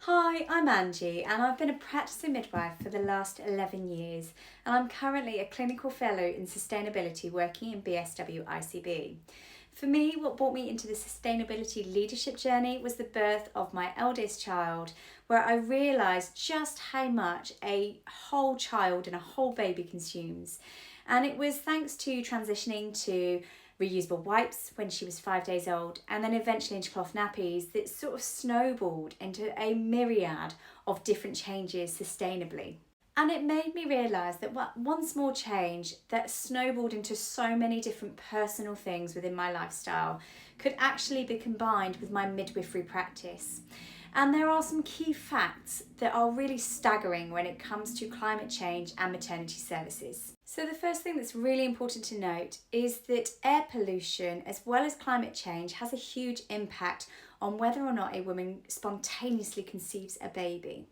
Hi, I'm Angie and I've been a practicing midwife for the last 11 years and I'm currently a clinical fellow in sustainability working in BSW ICB. For me, what brought me into the sustainability leadership journey was the birth of my eldest child, where I realised just how much a whole child and a whole baby consumes. And it was thanks to transitioning to reusable wipes when she was 5 days old and then eventually into cloth nappies that sort of snowballed into a myriad of different changes sustainably. And it made me realise that one small change that snowballed into so many different personal things within my lifestyle could actually be combined with my midwifery practice. And there are some key facts that are really staggering when it comes to climate change and maternity services. So the first thing that's really important to note is that air pollution as well as climate change has a huge impact on whether or not a woman spontaneously conceives a baby.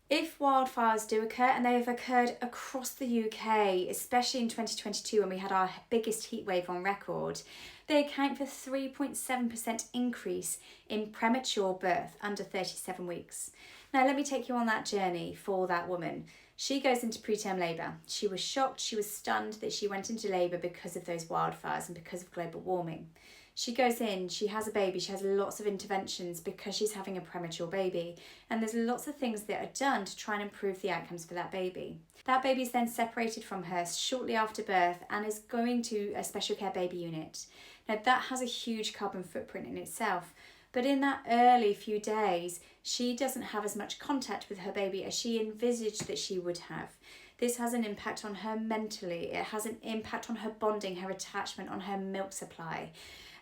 If wildfires do occur, and they have occurred across the UK, especially in 2022 when we had our biggest heat wave on record, they account for 3.7% increase in premature birth under 37 weeks. Now let me take you on that journey for that woman. She goes into preterm labour. She was shocked, she was stunned that she went into labour because of those wildfires and because of global warming. She goes in, she has a baby, she has lots of interventions because she's having a premature baby, and there's lots of things that are done to try and improve the outcomes for that baby. That baby is then separated from her shortly after birth and is going to a special care baby unit. Now that has a huge carbon footprint in itself, but in that early few days, she doesn't have as much contact with her baby as she envisaged that she would have. This has an impact on her mentally, it has an impact on her bonding, her attachment, on her milk supply.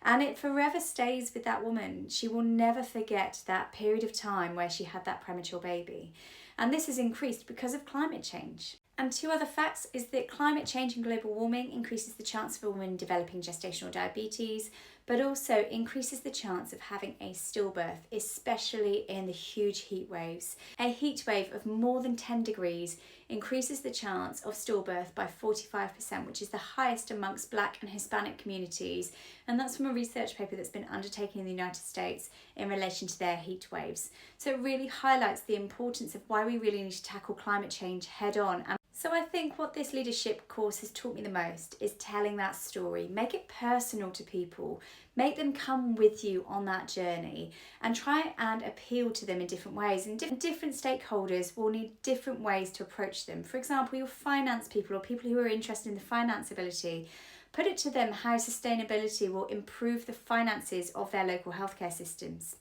And it forever stays with that woman. She will never forget that period of time where she had that premature baby. And this has increased because of climate change. And two other facts is that climate change and global warming increases the chance of a woman developing gestational diabetes, but also increases the chance of having a stillbirth, especially in the huge heat waves. A heat wave of more than 10 degrees increases the chance of stillbirth by 45%, which is the highest amongst Black and Hispanic communities. And that's from a research paper that's been undertaken in the United States in relation to their heat waves. So it really highlights the importance of why we really need to tackle climate change head on. So I think what this leadership course has taught me the most is telling that story. Make it personal to people. Make them come with you on that journey and try and appeal to them in different ways. And different stakeholders will need different ways to approach them. For example, your finance people or people who are interested in the finance ability, put it to them how sustainability will improve the finances of their local healthcare systems.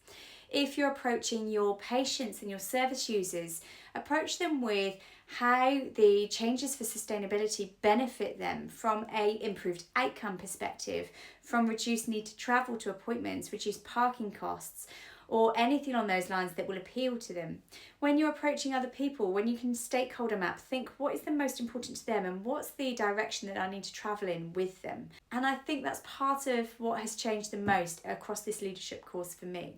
If you're approaching your patients and your service users, approach them with how the changes for sustainability benefit them from a improved outcome perspective, from reduced need to travel to appointments, reduced parking costs, or anything on those lines that will appeal to them. When you're approaching other people, when you can stakeholder map, think what is the most important to them and what's the direction that I need to travel in with them. And I think that's part of what has changed the most across this leadership course for me.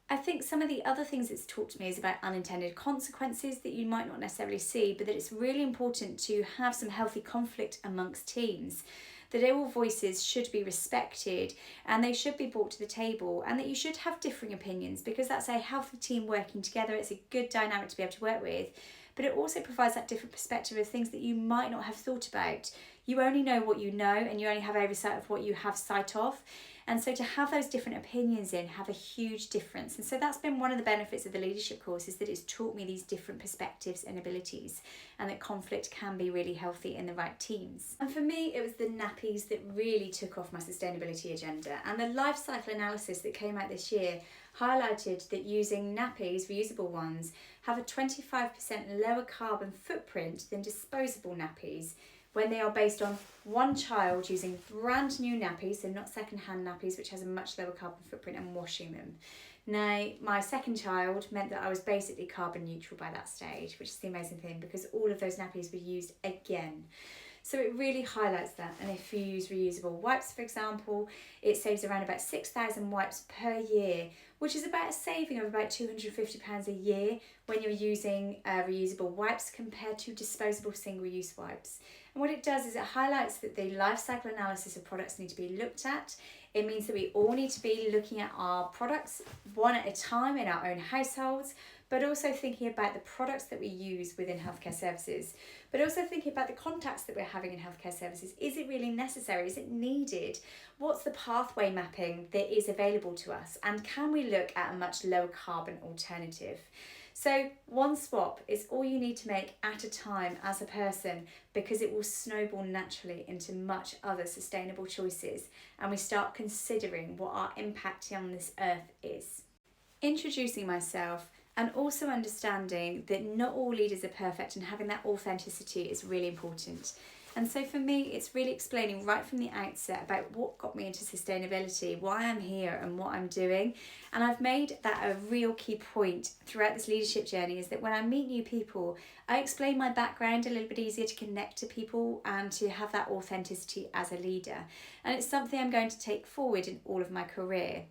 I think some of the other things it's taught to me is about unintended consequences that you might not necessarily see, but that it's really important to have some healthy conflict amongst teams, that all voices should be respected and they should be brought to the table, and that you should have differing opinions because that's a healthy team working together. It's a good dynamic to be able to work with, but it also provides that different perspective of things that you might not have thought about. You only know what you know and you only have oversight of what you have sight of. And so to have those different opinions in have a huge difference. And so that's been one of the benefits of the leadership course, is that it's taught me these different perspectives and abilities, and that conflict can be really healthy in the right teams. And for me, it was the nappies that really took off my sustainability agenda. And the life cycle analysis that came out this year highlighted that using nappies, reusable ones, have a 25% lower carbon footprint than disposable nappies when they are based on one child using brand new nappies, so not second-hand nappies, which has a much lower carbon footprint, and washing them. Now, my second child meant that I was basically carbon neutral by that stage, which is the amazing thing because all of those nappies were used again. So it really highlights that. And if you use reusable wipes, for example, it saves around about 6,000 wipes per year, which is about a saving of about £250 a year when you're using reusable wipes compared to disposable single-use wipes. And what it does is it highlights that the life cycle analysis of products need to be looked at. It means that we all need to be looking at our products one at a time in our own households, but also thinking about the products that we use within healthcare services, but also thinking about the contacts that we're having in healthcare services. Is it really necessary? Is it needed? What's the pathway mapping that is available to us? And can we look at a much lower carbon alternative? So one swap is all you need to make at a time as a person, because it will snowball naturally into much other sustainable choices, and we start considering what our impact on this earth is. Introducing myself and also understanding that not all leaders are perfect, and having that authenticity is really important. And so for me, it's really explaining right from the outset about what got me into sustainability, why I'm here and what I'm doing. And I've made that a real key point throughout this leadership journey, is that when I meet new people, I explain my background a little bit easier to connect to people and to have that authenticity as a leader. And it's something I'm going to take forward in all of my career.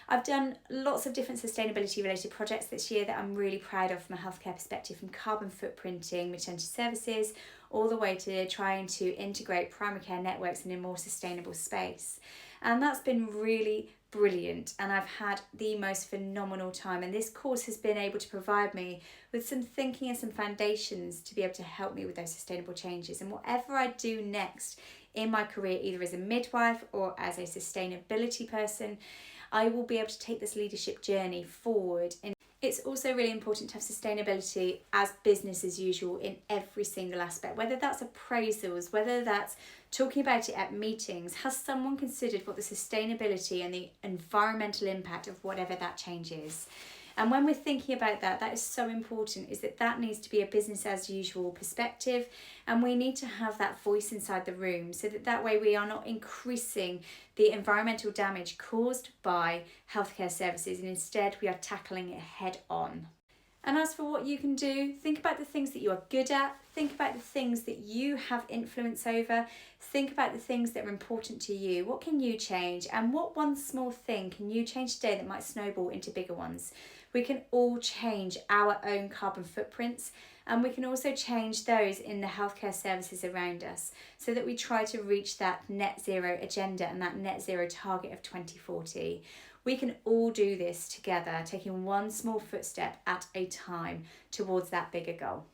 I've done lots of different sustainability related projects this year that I'm really proud of from a healthcare perspective, from carbon footprinting, maternity services, all the way to trying to integrate primary care networks in a more sustainable space. And that's been really brilliant, and I've had the most phenomenal time, and this course has been able to provide me with some thinking and some foundations to be able to help me with those sustainable changes. And whatever I do next in my career, either as a midwife or as a sustainability person, I will be able to take this leadership journey forward. And it's also really important to have sustainability as business as usual in every single aspect, whether that's appraisals, whether that's talking about it at meetings. Has someone considered what the sustainability and the environmental impact of whatever that change is? And when we're thinking about that, that is so important, is that needs to be a business as usual perspective, and we need to have that voice inside the room, so that way we are not increasing the environmental damage caused by healthcare services, and instead we are tackling it head on. And as for what you can do, think about the things that you are good at, think about the things that you have influence over, think about the things that are important to you. What can you change, and what one small thing can you change today that might snowball into bigger ones? We can all change our own carbon footprints, and we can also change those in the healthcare services around us, so that we try to reach that net zero agenda and that net zero target of 2040. We can all do this together, taking one small footstep at a time towards that bigger goal.